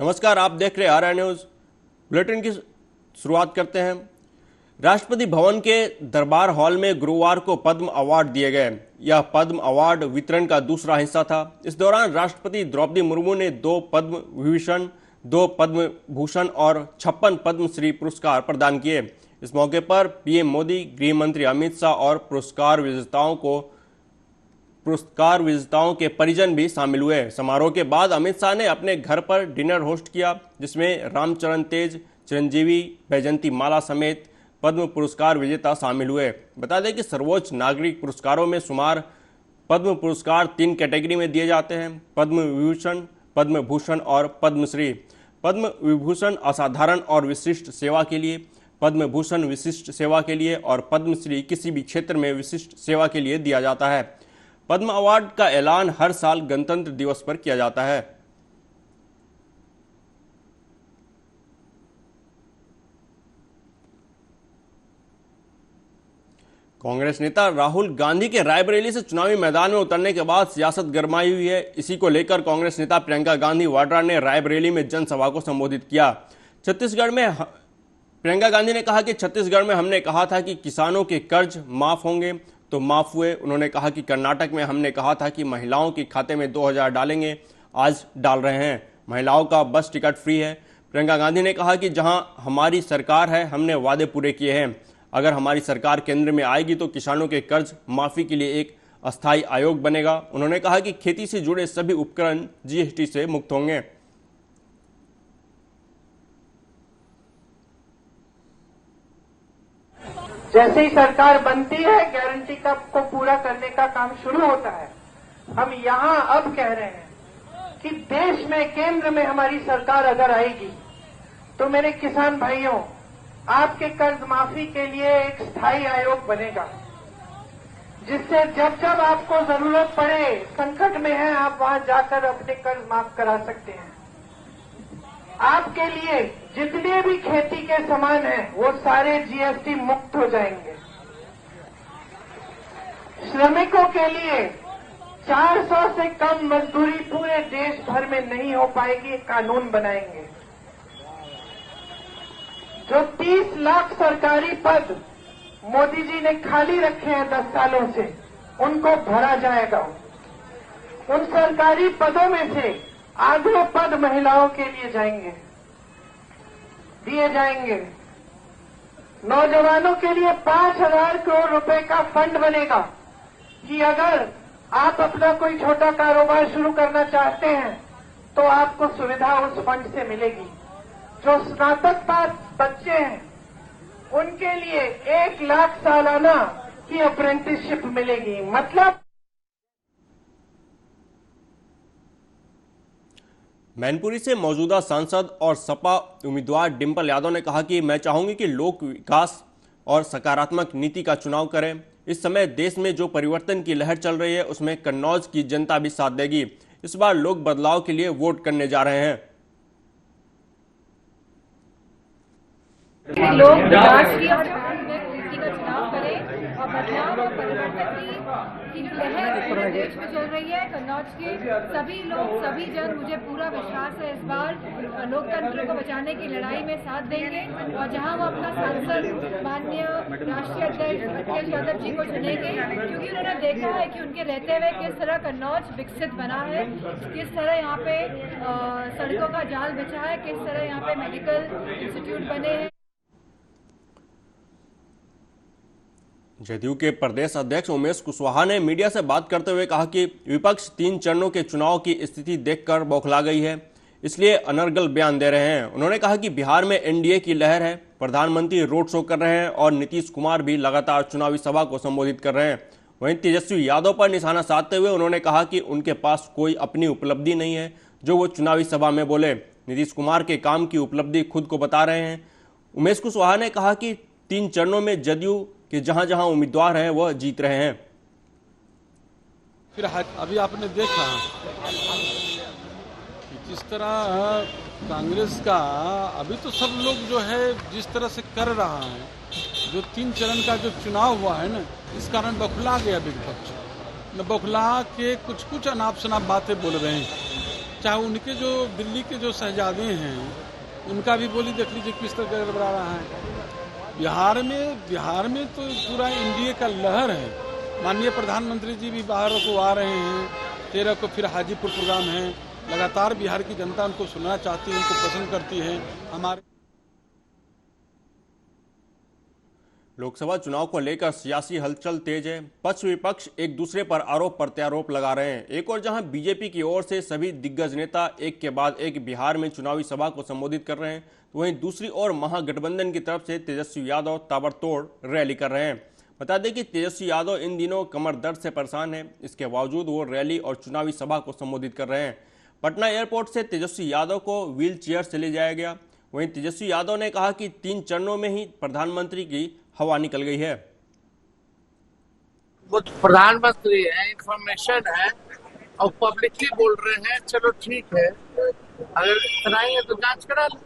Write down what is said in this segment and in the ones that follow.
नमस्कार, आप देख रहे आर न्यूज बुलेटिन की शुरुआत करते हैं। राष्ट्रपति भवन के दरबार हॉल में गुरुवार को पद्म अवार्ड दिए गए। यह पद्म अवार्ड वितरण का दूसरा हिस्सा था। इस दौरान राष्ट्रपति द्रौपदी मुर्मू ने 2 पद्म विभूषण, 2 पद्म भूषण और 56 पद्मश्री पुरस्कार प्रदान किए। इस मौके पर पीएम मोदी, गृह मंत्री अमित शाह और पुरस्कार विजेताओं के परिजन भी शामिल हुए। समारोह के बाद अमित शाह ने अपने घर पर डिनर होस्ट किया, जिसमें रामचरण तेज, चिरंजीवी, बैजंती माला समेत पद्म पुरस्कार विजेता शामिल हुए। बता दें कि सर्वोच्च नागरिक पुरस्कारों में शुमार पद्म पुरस्कार 3 कैटेगरी में दिए जाते हैं: पद्म विभूषण, पद्म भूषण और पद्मश्री। पद्म विभूषण असाधारण और विशिष्ट सेवा के लिए, पद्म भूषण विशिष्ट सेवा के लिए और पद्मश्री किसी भी क्षेत्र में विशिष्ट सेवा के लिए दिया जाता है। पद्म अवार्ड का ऐलान हर साल गणतंत्र दिवस पर किया जाता है। कांग्रेस नेता राहुल गांधी के रायबरेली से चुनावी मैदान में उतरने के बाद सियासत गरमाई हुई है। इसी को लेकर कांग्रेस नेता प्रियंका गांधी वाड्रा ने रायबरेली में जनसभा को संबोधित किया। छत्तीसगढ़ में प्रियंका गांधी ने कहा कि छत्तीसगढ़ में हमने कहा था कि किसानों के कर्ज माफ होंगे तो माफ हुए। उन्होंने कहा कि कर्नाटक में हमने कहा था कि महिलाओं के खाते में 2000 डालेंगे, आज डाल रहे हैं। महिलाओं का बस टिकट फ्री है। प्रियंका गांधी ने कहा कि जहां हमारी सरकार है, हमने वादे पूरे किए हैं। अगर हमारी सरकार केंद्र में आएगी तो किसानों के कर्ज माफी के लिए एक अस्थायी आयोग बनेगा। उन्होंने कहा कि खेती से जुड़े सभी उपकरण जीएसटी से मुक्त होंगे। जैसे ही सरकार बनती है, गारंटी को पूरा करने का काम शुरू होता है। हम यहां अब कह रहे हैं कि देश में केंद्र में हमारी सरकार अगर आएगी तो मेरे किसान भाइयों, आपके कर्ज माफी के लिए एक स्थायी आयोग बनेगा, जिससे जब जब आपको जरूरत पड़े, संकट में है, आप वहां जाकर अपने कर्ज माफ करा सकते हैं। आपके लिए जितने भी खेती के सामान हैं, वो सारे जीएसटी मुक्त हो जाएंगे। श्रमिकों के लिए 400 से कम मजदूरी पूरे देश भर में नहीं हो पाएगी, कानून बनाएंगे। जो 30 लाख सरकारी पद मोदी जी ने खाली रखे हैं 10 सालों से, उनको भरा जाएगा। उन सरकारी पदों में से आधे पद महिलाओं के लिए दिए जाएंगे। नौजवानों के लिए 5000 करोड़ रुपए का फंड बनेगा कि अगर आप अपना कोई छोटा कारोबार शुरू करना चाहते हैं तो आपको सुविधा उस फंड से मिलेगी। जो स्नातक पास बच्चे हैं, उनके लिए 1 लाख सालाना की अप्रेंटिसशिप मिलेगी। मतलब मैनपुरी से मौजूदा सांसद और सपा उम्मीदवार डिंपल यादव ने कहा कि मैं चाहूंगी कि लोग विकास और सकारात्मक नीति का चुनाव करें। इस समय देश में जो परिवर्तन की लहर चल रही है, उसमें कन्नौज की जनता भी साथ देगी। इस बार लोग बदलाव के लिए वोट करने जा रहे हैं। लोग विकास की और नीति का चुनाव करें और बदलाव और परिवर्तन की लहर पूरे देश में चल रही है। कन्नौज के सभी लोग, सभी जन, मुझे पूरा विश्वास है इस बार लोकतंत्र को बचाने की लड़ाई में साथ देंगे और जहां वो अपना सांसद माननीय राष्ट्रीय अध्यक्ष अखिलेश यादव जी को चुनेंगे, क्योंकि उन्होंने देखा है कि उनके रहते हुए किस तरह कन्नौज विकसित बना है, किस तरह यहाँ पे सड़कों का जाल बिछा है, किस तरह यहाँ पे मेडिकल इंस्टीट्यूट बने हैं। जदयू के प्रदेश अध्यक्ष उमेश कुशवाहा ने मीडिया से बात करते हुए कहा कि विपक्ष 3 चरणों के चुनाव की स्थिति देखकर बौखला गई है, इसलिए अनर्गल बयान दे रहे हैं। उन्होंने कहा कि बिहार में एनडीए की लहर है, प्रधानमंत्री रोड शो कर रहे हैं और नीतीश कुमार भी लगातार चुनावी सभा को संबोधित कर रहे हैं। वहीं तेजस्वी यादव पर निशाना साधते हुए उन्होंने कहा कि उनके पास कोई अपनी उपलब्धि नहीं है जो वो चुनावी सभा में बोले। नीतीश कुमार के काम की उपलब्धि खुद को बता रहे हैं। उमेश कुशवाहा ने कहा कि 3 चरणों में जदयू कि जहां जहां उम्मीदवार हैं वह जीत रहे हैं। फिर अभी आपने देखा कि जिस तरह कांग्रेस का अभी तो सब लोग जो है जिस तरह से कर रहा है, जो 3 चरण का जो चुनाव हुआ है ना, इस कारण बौखला गया विपक्ष। न बौखला के कुछ अनाप शनाप बातें बोल रहे हैं चाहे उनके जो दिल्ली के जो शहजादे हैं उनका भी बोली देख लीजिए किस तरह गड़बड़ा रहा है। बिहार में तो पूरा एनडीए का लहर है। माननीय प्रधानमंत्री जी भी बाहर को आ रहे हैं, 13 को फिर हाजीपुर प्रोग्राम है। लगातार बिहार की जनता उनको सुनना चाहती है, उनको पसंद करती है। हमारे लोकसभा चुनाव को लेकर सियासी हलचल तेज है। पक्ष विपक्ष एक दूसरे पर आरोप प्रत्यारोप लगा रहे हैं। एक और जहां बीजेपी की ओर से सभी दिग्गज नेता एक के बाद एक बिहार में चुनावी सभा को संबोधित कर रहे हैं, तो वहीं दूसरी ओर महागठबंधन की तरफ से तेजस्वी यादव ताबड़तोड़ रैली कर रहे हैं। बता दें कि तेजस्वी यादव इन दिनों कमर दर्द से परेशान है। इसके बावजूद वो रैली और चुनावी सभा को संबोधित कर रहे हैं। पटना एयरपोर्ट से तेजस्वी यादव को व्हील चेयर से ले जाया गया। वहीं तेजस्वी यादव ने कहा कि 3 चरणों में ही प्रधानमंत्री की हवा निकल गई है। वो प्रधानमंत्री है, इंफॉर्मेशन है और पब्लिकली बोल रहे हैं, चलो ठीक है। अगर इतना ही है तो जांच करा लो।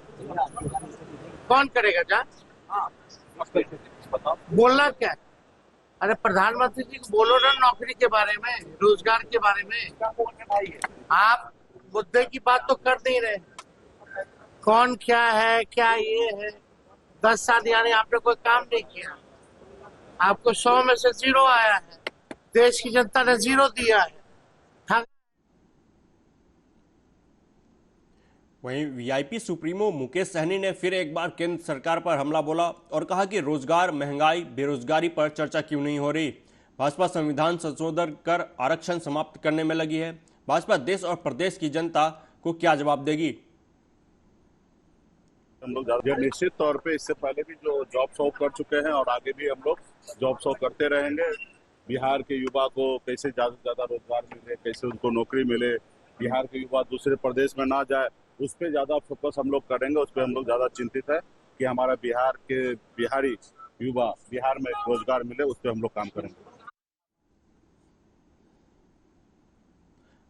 कौन करेगा जांच? बोलना क्या है? अरे प्रधानमंत्री जी को बोलो ना नौकरी के बारे में, रोजगार के बारे में। आप मुद्दे की बात तो कर नहीं रहे। कौन क्या है, क्या ये है। 10 साल यानी आपने कोई काम नहीं किया। आपको 100 में से 0 आया है। देश की जनता ने 0 दिया है। वहीं वीआईपी सुप्रीमो मुकेश सहनी ने फिर एक बार केंद्र सरकार पर हमला बोला और कहा कि रोजगार, महंगाई, बेरोजगारी पर चर्चा क्यों नहीं हो रही। भाजपा संविधान संशोधन कर आरक्षण समाप्त करने में लगी है। भाजपा देश और प्रदेश की जनता को क्या जवाब देगी? हम लोग निश्चित तौर पे इससे पहले भी जो जॉब शो कर चुके हैं और आगे भी हम लोग जॉब शो करते रहेंगे। बिहार के युवा को कैसे ज्यादा से ज्यादा रोजगार मिले, कैसे उनको नौकरी मिले, बिहार के युवा दूसरे प्रदेश में ना जाए, उस पर ज्यादा फोकस हम लोग करेंगे। उस पर हम लोग ज्यादा चिंतित है कि हमारा बिहारी युवा बिहार में रोजगार मिले, उस पर हम लोग काम करेंगे।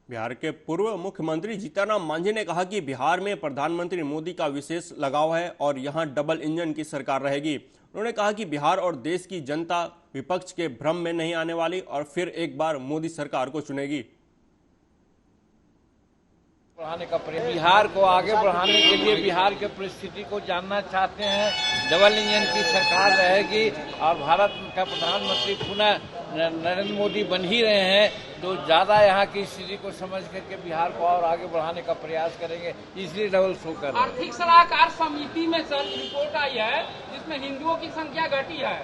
बिहार के पूर्व मुख्यमंत्री जीतनराम मांझी ने कहा कि बिहार में प्रधानमंत्री मोदी का विशेष लगाव है और यहां डबल इंजन की सरकार रहेगी। उन्होंने कहा कि बिहार और देश की जनता विपक्ष के भ्रम में नहीं आने वाली और फिर एक बार मोदी सरकार को चुनेगी। बढ़ाने का प्रयास, बिहार को आगे बढ़ाने के लिए बिहार के परिस्थिति को जानना चाहते हैं। डबल इंजन की सरकार रहेगी और भारत का प्रधानमंत्री पुनः नरेंद्र मोदी बन ही रहे हैं, तो ज्यादा यहाँ की स्थिति को समझ करके बिहार को और आगे बढ़ाने का प्रयास करेंगे, इसलिए डबल शो कर रहे हैं। आर्थिक सलाहकार समिति में सर रिपोर्ट आई है जिसमें हिंदुओं की संख्या घटी है।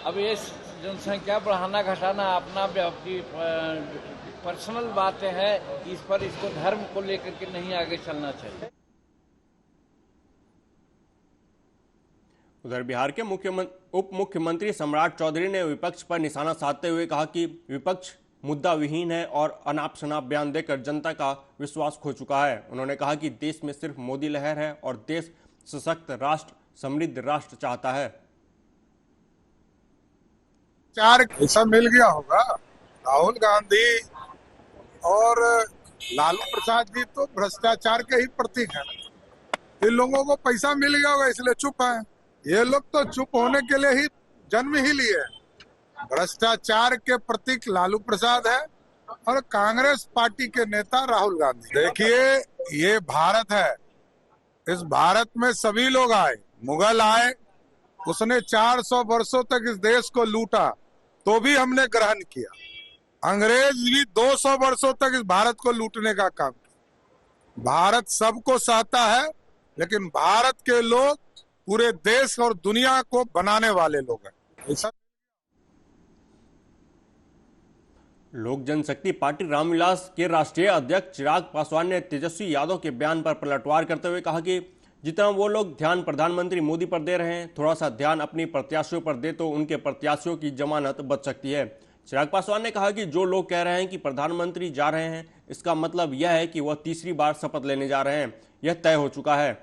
अब ये जनसंख्या बढ़ाना घटाना अपना पर्सनल बातें हैं, इस पर इसको धर्म को लेकर के नहीं आगे चलना चाहिए। उधर बिहार के उप मुख्यमंत्री सम्राट चौधरी ने विपक्ष पर निशाना साधते हुए कहा कि विपक्ष मुद्दा विहीन है और अनाप शनाप बयान देकर जनता का विश्वास खो चुका है। उन्होंने कहा कि देश में सिर्फ मोदी लहर है और देश सशक्त राष्ट्र, समृद्ध राष्ट्र चाहता है। चार ऐसा मिल गया होगा। राहुल गांधी और लालू प्रसाद जी तो भ्रष्टाचार के ही प्रतीक है। इन लोगों को पैसा मिल गया होगा इसलिए चुप है। ये लोग तो चुप होने के लिए ही जन्म ही लिए। भ्रष्टाचार के प्रतीक लालू प्रसाद है और कांग्रेस पार्टी के नेता राहुल गांधी। देखिए, ये भारत है। इस भारत में सभी लोग आए। मुगल आए, उसने 400 वर्षों तक इस देश को लूटा तो भी हमने ग्रहण किया। अंग्रेज भी 200 वर्षों तक इस भारत को लूटने का काम किया। भारत सबको सहता है, लेकिन भारत के लोग पूरे देश और दुनिया को बनाने वाले लोग हैं। ऐसा लोक जनशक्ति पार्टी रामविलास के राष्ट्रीय अध्यक्ष चिराग पासवान ने तेजस्वी यादव के बयान पर पलटवार करते हुए कहा कि जितना वो लोग ध्यान प्रधानमंत्री मोदी पर दे रहे हैं, थोड़ा सा ध्यान अपनी प्रत्याशियों पर दे तो उनके प्रत्याशियों की जमानत बच सकती है। चिराग पासवान ने कहा कि जो लोग कह रहे हैं कि प्रधानमंत्री जा रहे हैं, इसका मतलब यह है कि वह तीसरी बार शपथ लेने जा रहे हैं। यह तय हो चुका है।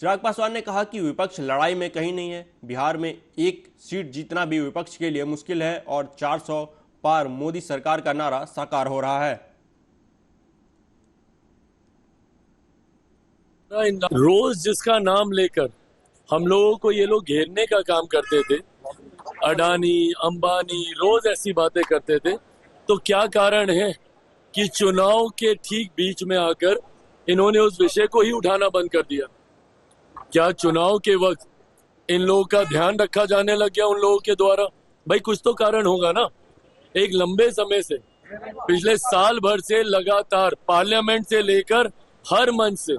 चिराग पासवान ने कहा कि विपक्ष लड़ाई में कहीं नहीं है। बिहार में 1 सीट जीतना भी विपक्ष के लिए मुश्किल है और 400 पार मोदी सरकार का नारा साकार हो रहा है। रोज जिसका नाम लेकर हम लोगों को ये लोग घेरने का काम करते थे, अडानी, अंबानी, रोज ऐसी बातें करते थे, तो क्या कारण है कि चुनाव के ठीक बीच में आकर इन्होंने उस विषय को ही उठाना बंद कर दिया। क्या चुनाव के वक्त इन लोगों का ध्यान रखा जाने लग गया उन लोगों के द्वारा? भाई कुछ तो कारण होगा ना। एक लंबे समय से, पिछले साल भर से लगातार पार्लियामेंट से लेकर हर मंच से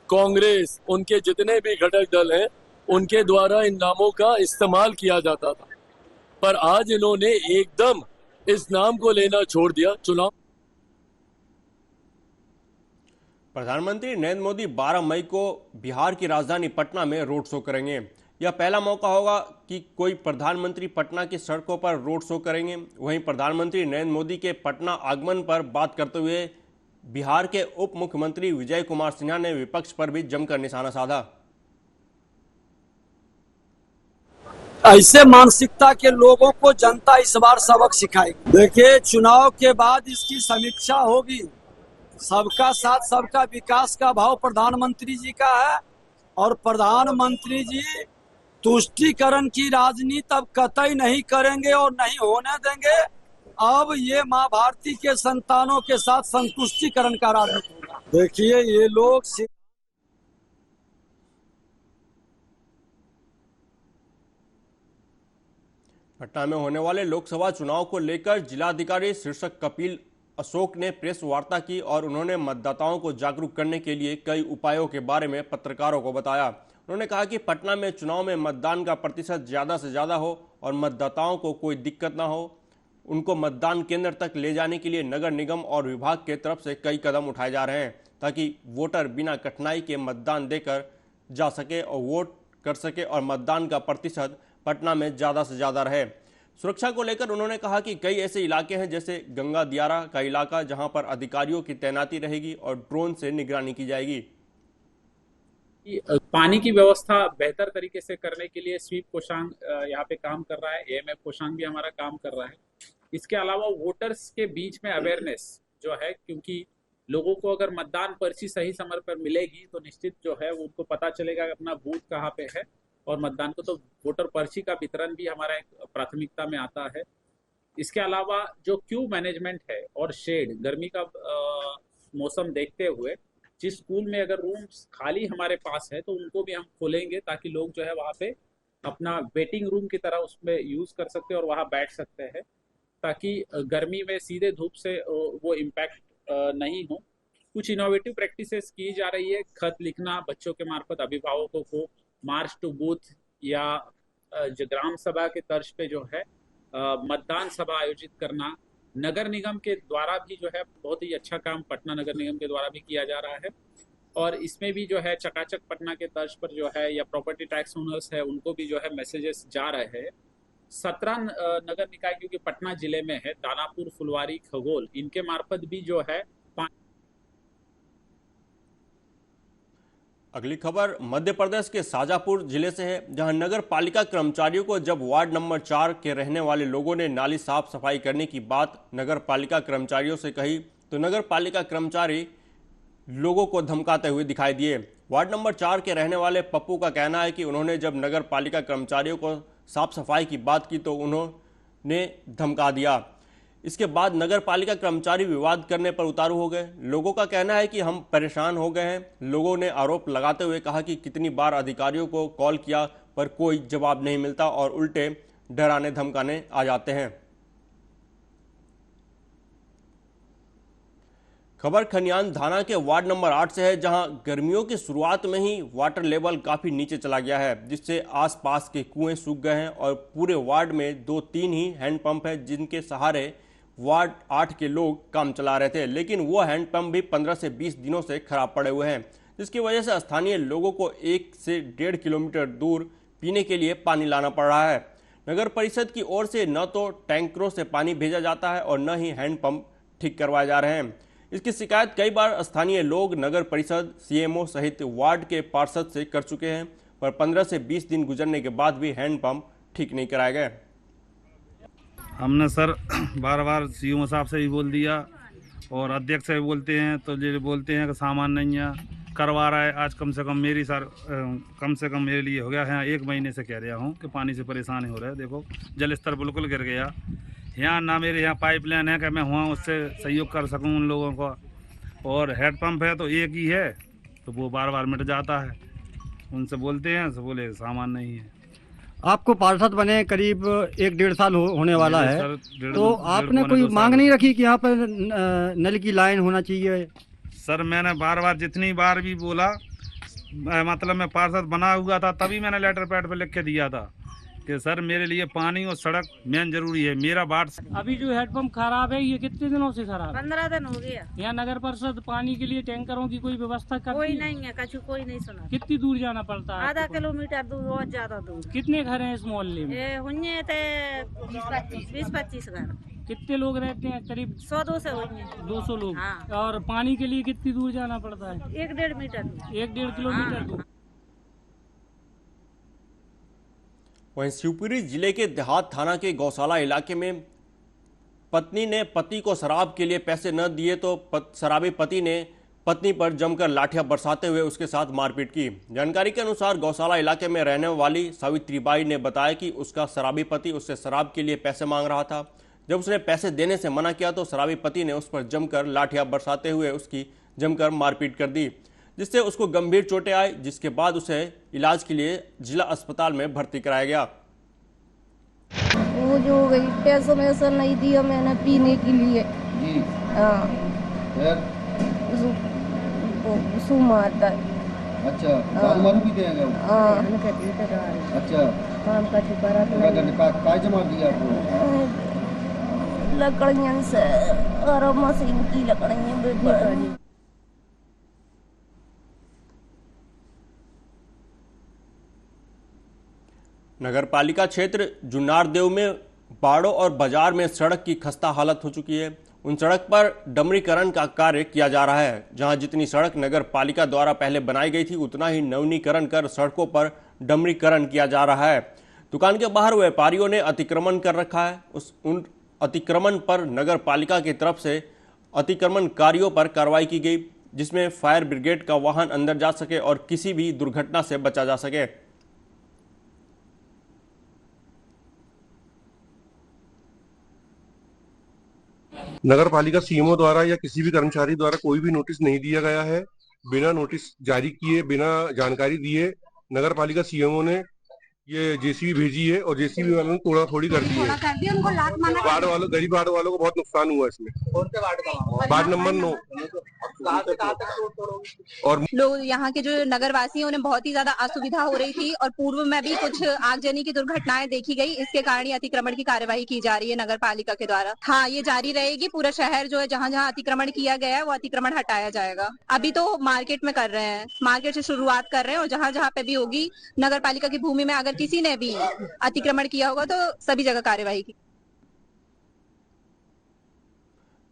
कांग्रेस, उनके जितने भी घटक दल हैं, उनके द्वारा इन नामों का इस्तेमाल किया जाता था, पर आज इन्होंने एकदम इस नाम को लेना छोड़ दिया। चुनाव प्रधानमंत्री नरेंद्र मोदी 12 मई को बिहार की राजधानी पटना में रोड शो करेंगे। यह पहला मौका होगा कि कोई प्रधानमंत्री पटना की सड़कों पर रोड शो करेंगे। वहीं प्रधानमंत्री नरेंद्र मोदी के पटना आगमन पर बात करते हुए बिहार के उप मुख्यमंत्री विजय कुमार सिन्हा ने विपक्ष पर भी जमकर निशाना साधा। ऐसे मानसिकता के लोगों को जनता इस बार सबक सिखाएगी। देखिए, चुनाव के बाद इसकी समीक्षा होगी। सबका साथ सबका विकास का भाव प्रधानमंत्री जी का है और प्रधानमंत्री जी तुष्टीकरण की राजनीति अब कतई नहीं करेंगे और नहीं होने देंगे। अब ये माँ भारती के संतानों के साथ संतुष्टीकरण का राजनीति होगा। देखिए, ये लोग पटना में होने वाले लोकसभा चुनाव को लेकर जिलाधिकारी शीर्षक कपिल अशोक ने प्रेस वार्ता की और उन्होंने मतदाताओं को जागरूक करने के लिए कई उपायों के बारे में पत्रकारों को बताया। उन्होंने कहा कि पटना में चुनाव में मतदान का प्रतिशत ज़्यादा से ज़्यादा हो और मतदाताओं को कोई दिक्कत ना हो। उनको मतदान केंद्र तक ले जाने के लिए नगर निगम और विभाग के तरफ से कई कदम उठाए जा रहे हैं ताकि वोटर बिना कठिनाई के मतदान देकर जा सके और वोट कर सके और मतदान का प्रतिशत पटना में ज़्यादा से ज़्यादा रहे। सुरक्षा को लेकर उन्होंने कहा कि कई ऐसे इलाके हैं जैसे गंगा दियारा का इलाका जहां पर अधिकारियों की तैनाती रहेगी और ड्रोन से निगरानी की जाएगी। पानी की व्यवस्था बेहतर तरीके से करने के लिए स्वीप कोषांग यहाँ पे काम कर रहा है, एएमएफ कोषांग भी हमारा काम कर रहा है। इसके अलावा वोटर्स के बीच में अवेयरनेस जो है, क्योंकि लोगों को अगर मतदान पर्ची सही समय पर मिलेगी तो निश्चित जो है उनको पता चलेगा कि अपना बूथ कहाँ पे है और मतदान को, तो वोटर पर्ची का वितरण भी हमारा एक प्राथमिकता में आता है। इसके अलावा जो क्यू मैनेजमेंट है और शेड, गर्मी का मौसम देखते हुए जिस स्कूल में अगर रूम्स खाली हमारे पास है तो उनको भी हम खोलेंगे ताकि लोग जो है वहाँ पे अपना वेटिंग रूम की तरह उसमें यूज कर सकते हैं और वहाँ बैठ सकते हैं, ताकि गर्मी में सीधे धूप से वो इम्पैक्ट नहीं हो। कुछ इनोवेटिव प्रैक्टिसेस की जा रही है, खत लिखना बच्चों के मार्फत अभिभावकों को, मार्च टू बूथ या जो ग्राम सभा के तर्ज पे जो है मतदान सभा आयोजित करना। नगर निगम के द्वारा भी जो है बहुत ही अच्छा काम पटना नगर निगम के द्वारा भी किया जा रहा है और इसमें भी जो है चकाचक पटना के तर्ज पर जो है या प्रॉपर्टी टैक्स ओनर्स है उनको भी जो है मैसेजेस जा रहे हैं। 17 नगर निकाय क्योंकि पटना जिले में है, दानापुर, फुलवारी, खगोल, इनके मार्फत भी जो है। अगली खबर मध्य प्रदेश के शाजापुर जिले से है, जहां नगर पालिका कर्मचारियों को जब वार्ड नंबर 4 के रहने वाले लोगों ने नाली साफ सफाई करने की बात नगर पालिका कर्मचारियों से कही तो नगर पालिका कर्मचारी लोगों को धमकाते हुए दिखाई दिए। वार्ड नंबर 4 के रहने वाले पप्पू का कहना है कि उन्होंने जब नगर पालिका कर्मचारियों को साफ सफाई की बात की तो उन्होंने धमका दिया। इसके बाद नगर पालिका कर्मचारी विवाद करने पर उतारू हो गए। लोगों का कहना है कि हम परेशान हो गए हैं। लोगों ने आरोप लगाते हुए कहा कि कितनी बार अधिकारियों को कॉल किया पर कोई जवाब नहीं मिलता और उल्टे डराने धमकाने आ जाते हैं। खबर खनियान थाना के वार्ड नंबर 8 से है, जहां गर्मियों की शुरुआत में ही वाटर लेवल काफी नीचे चला गया है, जिससे आसपास के कुएं सूख गए हैं और पूरे वार्ड में 2-3 ही हैंडपंप हैं जिनके सहारे वार्ड 8 के लोग काम चला रहे थे, लेकिन वो हैंडपंप भी 15 से 20 दिनों से खराब पड़े हुए हैं, जिसकी वजह से स्थानीय लोगों को 1 से 1.5 किलोमीटर दूर पीने के लिए पानी लाना पड़ रहा है। नगर परिषद की ओर से न तो टैंकरों से पानी भेजा जाता है और न ही हैंडपंप ठीक करवाए जा रहे हैं। इसकी शिकायत कई बार स्थानीय लोग नगर परिषद, सीएमओ सहित वार्ड के पार्षद से कर चुके हैं, पर 15 से 20 दिन गुजरने के बाद भी हैंडपंप ठीक नहीं कराए गए। हमने सर बार बार सीएमओ साहब से भी बोल दिया और अध्यक्ष से भी बोलते हैं तो ये बोलते हैं कि सामान नहीं है, करवा रहा है। आज कम से कम मेरे लिए हो गया है 1 महीने से कह रहा हूँ कि पानी से परेशान हो रहा है। देखो जल स्तर बिल्कुल गिर गया, यहाँ ना मेरे यहाँ पाइपलाइन है कि मैं वहाँ उससे सहयोग कर सकूँ उन लोगों को, और हेडपम्प है तो एक ही है, तो वो बार बार मिट जाता है। उनसे बोलते हैं तो बोले सामान नहीं है। आपको पार्षद बने करीब 1-1.5 साल होने वाला है, सर, तो आपने कोई मांग नहीं रखी कि यहाँ पर नल की लाइन होना चाहिए? सर मैंने बार बार जितनी बार भी बोला, मतलब मैं पार्षद बना हुआ था तभी मैंने लेटर पैड पे लिख के दिया था कि सर मेरे लिए पानी और सड़क मेन जरूरी है। मेरा वार्ड अभी जो हेडपम्प खराब है ये कितने दिनों से खराब है? 15 दिन हो गया। यहाँ नगर परिषद पानी के लिए टैंकरों की कोई व्यवस्था करती कोई है? नहीं है, कछु कोई नहीं सुना। कितनी दूर जाना पड़ता है? आधा किलोमीटर दूर, बहुत ज्यादा दूर। कितने घर हैं इस मोहल्ले में? ये हुए थे 20-25 घर। कितने लोग रहते हैं? करीब 100-200 हुए। 200 लोग। हाँ। और पानी के लिए कितनी दूर जाना पड़ता है? 1-1.5 मीटर दूर। 1-1.5 किलोमीटर दूर। वहीं शिवपुरी जिले के देहात थाना के गौशाला इलाके में पत्नी ने पति को शराब के लिए पैसे न दिए तो शराबी पति ने पत्नी पर जमकर लाठियां बरसाते हुए उसके साथ मारपीट की। जानकारी के अनुसार गौशाला इलाके में रहने वाली सावित्रीबाई ने बताया कि उसका शराबी पति उससे शराब के लिए पैसे मांग रहा था। जब उसने पैसे देने से मना किया तो शराबी पति ने उस पर जमकर लाठियां बरसाते हुए उसकी जमकर मारपीट कर दी, जिससे उसको गंभीर चोटें आई, जिसके बाद उसे इलाज के लिए जिला अस्पताल में भर्ती कराया गया। वो जो हो गई, पैसों में असर नहीं दिया मैंने पीने के लिए। उसको मारता है। अच्छा, मारू भी देंगे वो? अच्छा, काम का ठिकाना काय जमा दिया आपको? लकड़ियां से और मशीन की लकड़ियां। नगर पालिका क्षेत्र जुन्नारदेव में बाड़ों और बाजार में सड़क की खस्ता हालत हो चुकी है। उन सड़क पर डमरीकरण का कार्य किया जा रहा है। जहां जितनी सड़क नगर पालिका द्वारा पहले बनाई गई थी उतना ही नवीनीकरण कर सड़कों पर डमरीकरण किया जा रहा है। दुकान के बाहर व्यापारियों ने अतिक्रमण कर रखा है। उन अतिक्रमण पर नगर पालिका की तरफ से अतिक्रमणकारियों पर कार्रवाई की गई, जिसमें फायर ब्रिगेड का वाहन अंदर जा सके और किसी भी दुर्घटना से बचा जा सके। नगर पालिका सीएमओ द्वारा या किसी भी कर्मचारी द्वारा कोई भी नोटिस नहीं दिया गया है। बिना नोटिस जारी किए, बिना जानकारी दिए नगर पालिका सीएमओ ने ये जेसीबी भेजी है और जेसीबी वालों ने तोड़ा फोड़ी कर दी है। वार्ड वालों, गरीब वार्ड वालों को बहुत नुकसान हुआ इसमें। वार्ड नंबर 9 और लोग यहाँ के जो नगरवासी हैं उन्हें बहुत ही ज्यादा असुविधा हो रही थी और पूर्व में भी कुछ आगजनी की दुर्घटनाएं देखी गई। इसके कारण ही अतिक्रमण की कार्यवाही की जा रही है नगर पालिका के द्वारा। हाँ, ये जारी रहेगी। पूरा शहर जो है जहाँ जहाँ अतिक्रमण किया गया है वो अतिक्रमण हटाया जाएगा। अभी तो मार्केट में कर रहे हैं, मार्केट से शुरुआत कर रहे हैं और जहाँ जहाँ पे भी होगी नगर पालिका की भूमि में अगर किसी ने भी अतिक्रमण किया होगा तो सभी जगह कार्यवाही की।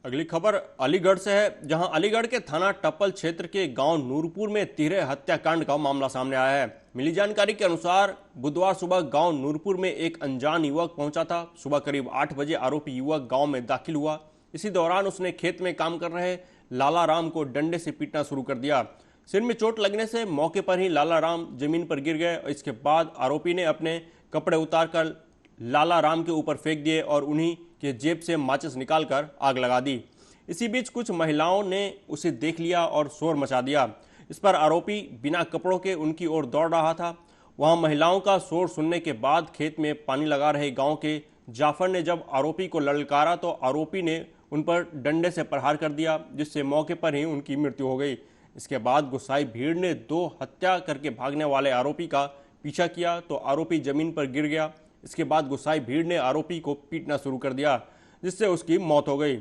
अगली खबर अलीगढ़ से है, जहां अलीगढ़ के थाना टप्पल क्षेत्र के गांव नूरपुर में तिहरे हत्याकांड का मामला सामने आया है। मिली जानकारी के अनुसार बुधवार सुबह गांव नूरपुर में एक अनजान युवक पहुंचा था। सुबह करीब 8 बजे आरोपी युवक गांव में दाखिल हुआ। इसी दौरान उसने खेत में काम कर रहे लाला राम को डंडे से पीटना शुरू कर दिया। सिर में चोट लगने से मौके पर ही लाला राम जमीन पर गिर गए। इसके बाद आरोपी ने अपने कपड़े उतारकर लाला राम के ऊपर फेंक दिए और उन्हीं के जेब से माचिस निकालकर आग लगा दी। इसी बीच कुछ महिलाओं ने उसे देख लिया और शोर मचा दिया। इस पर आरोपी बिना कपड़ों के उनकी ओर दौड़ रहा था। वहां महिलाओं का शोर सुनने के बाद खेत में पानी लगा रहे गांव के जाफर ने जब आरोपी को ललकारा तो आरोपी ने उन पर डंडे से प्रहार कर दिया, जिससे मौके पर ही उनकी मृत्यु हो गई। इसके बाद गुस्साई भीड़ ने 2 हत्या करके भागने वाले आरोपी का पीछा किया तो आरोपी जमीन पर गिर गया। इसके बाद गुस्साई भीड़ ने आरोपी को पीटना शुरू कर दिया, जिससे उसकी मौत हो गई।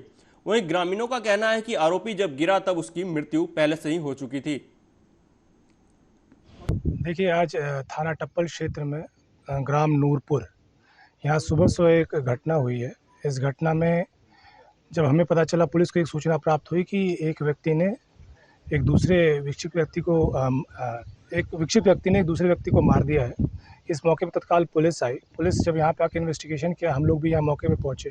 वहीं ग्रामीणों का कहना है कि आरोपी जब गिरा तब उसकी मृत्यु पहले से ही हो चुकी थी। देखिए, आज थाना टप्पल क्षेत्र में ग्राम नूरपुर यहाँ सुबह एक घटना हुई है। इस घटना में जब हमें पता चला, पुलिस को एक सूचना प्राप्त हुई कि एक व्यक्ति ने एक दूसरे विक्षिप्त व्यक्ति ने एक दूसरे व्यक्ति को मार दिया है। इस मौके पर तत्काल पुलिस आई। पुलिस जब यहाँ पे आके इन्वेस्टिगेशन किया, हम लोग भी यहाँ मौके पे पहुँचे,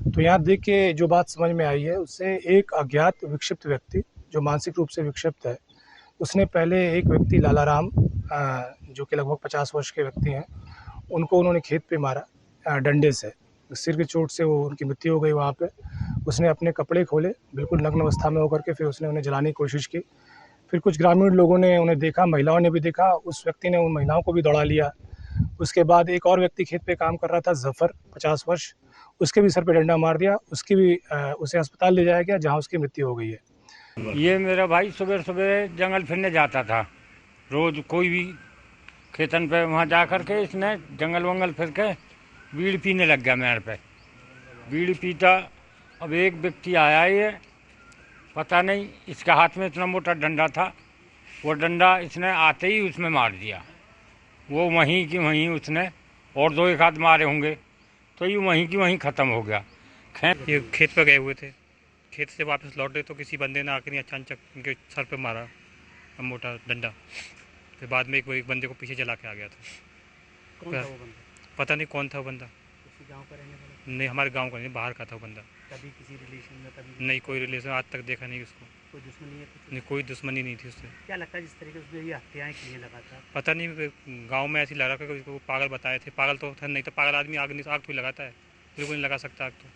तो यहाँ देख के जो बात समझ में आई है उससे एक अज्ञात विक्षिप्त व्यक्ति जो मानसिक रूप से विक्षिप्त है, उसने पहले एक व्यक्ति लाला राम जो कि लगभग 50 वर्ष के व्यक्ति हैं, उनको उन्होंने खेत पे मारा डंडे से। सिर की चोट से वो उनकी मृत्यु हो गई वहाँ पे। उसने अपने कपड़े खोले, बिल्कुल नग्न अवस्था में होकर के, फिर उसने उन्हें जलाने की कोशिश की। फिर कुछ ग्रामीण लोगों ने उन्हें देखा, महिलाओं ने भी देखा, उस व्यक्ति ने उन महिलाओं को भी दौड़ा लिया। उसके बाद एक और व्यक्ति खेत पे काम कर रहा था, जफर 50 वर्ष, उसके भी सर पे डंडा मार दिया, उसकी भी उसे अस्पताल ले जाया गया जहाँ उसकी मृत्यु हो गई है। ये मेरा भाई सुबह सुबह जंगल फिरने जाता था, रोज कोई भी खेतन पे, वहाँ जा कर के इसने जंगल वंगल फिर के बीड़ी पीने लग गया मेरे पे। बीड़ी पीता, अब एक व्यक्ति आया, ये पता नहीं, इसके हाथ में इतना मोटा डंडा था, वो डंडा इसने आते ही उसमें मार दिया। वो वहीं की वहीं उसने और 2 एक हाथ मारे होंगे, तो ये वहीं की वहीं ख़त्म हो गया। ये खेत पर गए हुए थे, खेत से वापस लौटे तो किसी बंदे ने आकर अचानक उनके सर पे मारा मोटा डंडा। फिर बाद में एक बंदे को पीछे जला के आ गया था। कौन था वो बंदा? पता नहीं कौन था वो बंदा। किसी गांव का रहने वाला? नहीं, हमारे गांव का नहीं, बाहर का था वो बंदा। कभी किसी रिलेशन में? कभी नहीं, कोई रिलेशन आज तक देखा नहीं उसको। कोई दुश्मनी है कुछ? नहीं, कोई दुश्मनी नहीं थी उससे। क्या लगता है जिस तरीके से ये हत्याएं की हैं लगातार? पता नहीं, गाँव में ऐसी लगा कि उसको पागल बताए थे। पागल तो था नहीं, तो पागल आदमी आग थोड़ी लगाता है, बिल्कुल नहीं लगा सकता आग तो।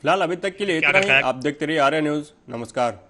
फिलहाल अभी तक के लिए इतना ही। आप देखते रहिए आर्या न्यूज। नमस्कार।